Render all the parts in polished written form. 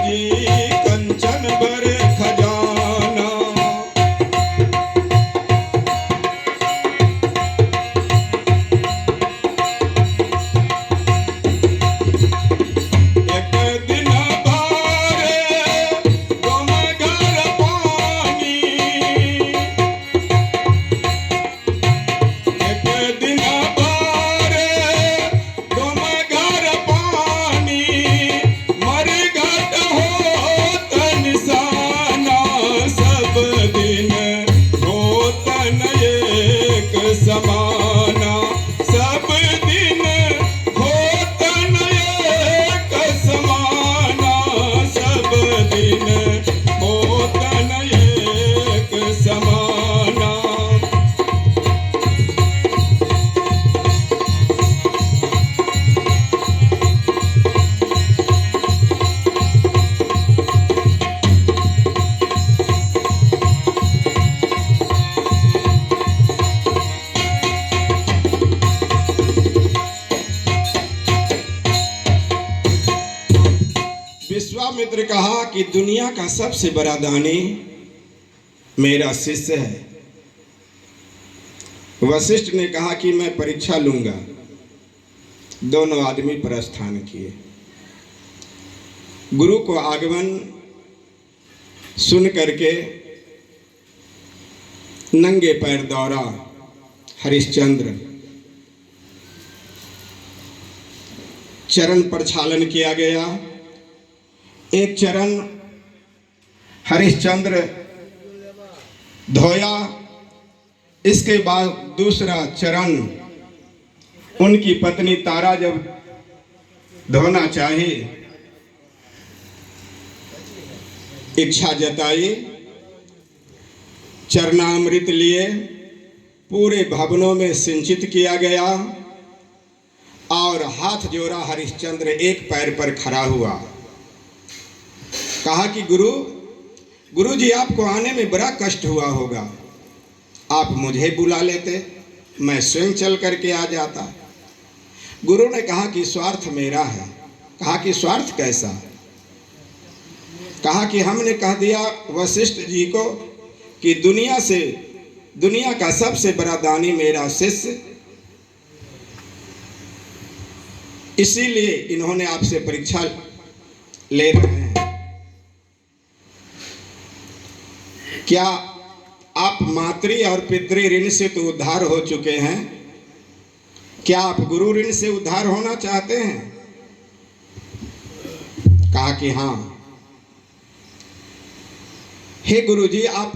जी कंचन भर खजाना। एक दिन भारे तुम घर पानी, एक दिन भारे तुम घर पानी, मरघट होत निशाना। सब दिन होतन एक समाना, सब दिन होतन एक समाना, सब दिन होतन एक समाना। विश्वामित्र कहा कि दुनिया का सबसे बड़ा दानी मेरा शिष्य है। वशिष्ठ ने कहा कि मैं परीक्षा लूंगा। दोनों आदमी प्रस्थान किए। गुरु को आगमन सुन करके नंगे पैर दौड़ा हरिश्चंद्र। चरण प्रक्षालन किया गया। एक चरण हरिश्चंद्र धोया, इसके बाद दूसरा चरण उनकी पत्नी तारा जब धोना चाही, इच्छा जताई, चरणामृत लिए पूरे भवनों में सिंचित किया गया और हाथ जोड़ा हरिश्चंद्र एक पैर पर खड़ा हुआ। कहा कि गुरु जी आपको आने में बड़ा कष्ट हुआ होगा, आप मुझे बुला लेते, मैं स्वयं चल करके आ जाता। गुरु ने कहा कि स्वार्थ मेरा है। कहा कि स्वार्थ कैसा? कहा कि हमने कह दिया वशिष्ठ जी को कि दुनिया का सबसे बड़ा दानी मेरा शिष्य, इसीलिए इन्होंने आपसे परीक्षा ले रहे हैं। क्या आप मातृ और पितृ ऋण से तो उद्धार हो चुके हैं, क्या आप गुरु ऋण से उद्धार होना चाहते हैं? कहा कि हाँ। हे गुरु जी, आप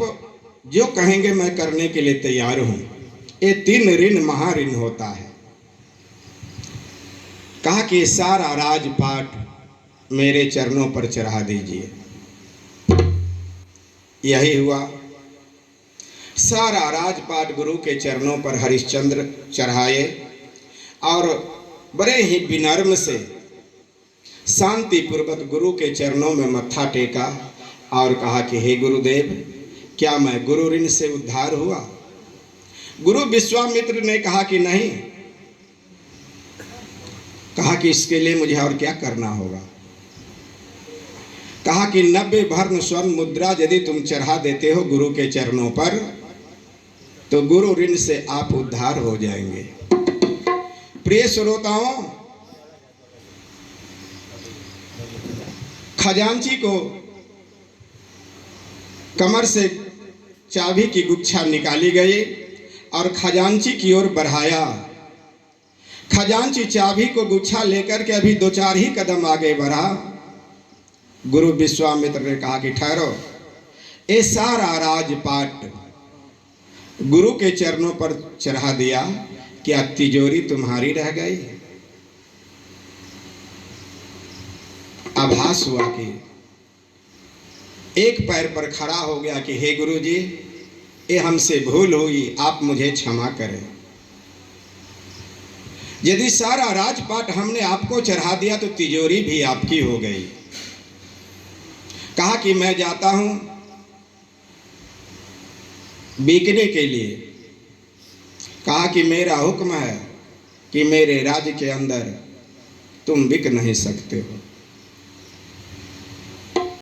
जो कहेंगे मैं करने के लिए तैयार हूं। ये 3 ऋण महाऋण होता है। कहा कि सारा राजपाट मेरे चरणों पर चढ़ा दीजिए। यही हुआ। सारा राजपाट गुरु के चरणों पर हरिश्चंद्र चढ़ाए और बड़े ही विनम्र से शांति पूर्वक गुरु के चरणों में मत्था टेका और कहा कि हे गुरुदेव, क्या मैं गुरु ऋण से उद्धार हुआ? गुरु विश्वामित्र ने कहा कि नहीं। कहा कि इसके लिए मुझे और क्या करना होगा? कहा कि 90 भर्ण स्वर्ण मुद्रा यदि तुम चढ़ा देते हो गुरु के चरणों पर, तो गुरु ऋण से आप उद्धार हो जाएंगे। प्रिय श्रोताओं, खजांची को कमर से चाबी की गुच्छा निकाली गई और खजांची की ओर बढ़ाया। खजांची चाबी को गुच्छा लेकर के अभी 2-4 ही कदम आगे बढ़ा। गुरु विश्वामित्र ने कहा कि ठहरो, ये सारा राजपाट गुरु के चरणों पर चढ़ा दिया, क्या तिजोरी तुम्हारी रह गई? आभास हुआ कि एक पैर पर खड़ा हो गया कि हे गुरु जी, ये हमसे भूल हुई, आप मुझे क्षमा करें। यदि सारा राजपाट हमने आपको चढ़ा दिया तो तिजोरी भी आपकी हो गई। कहा कि मैं जाता हूं बिकने के लिए। कहा कि मेरा हुक्म है कि मेरे राज्य के अंदर तुम बिक नहीं सकते हो।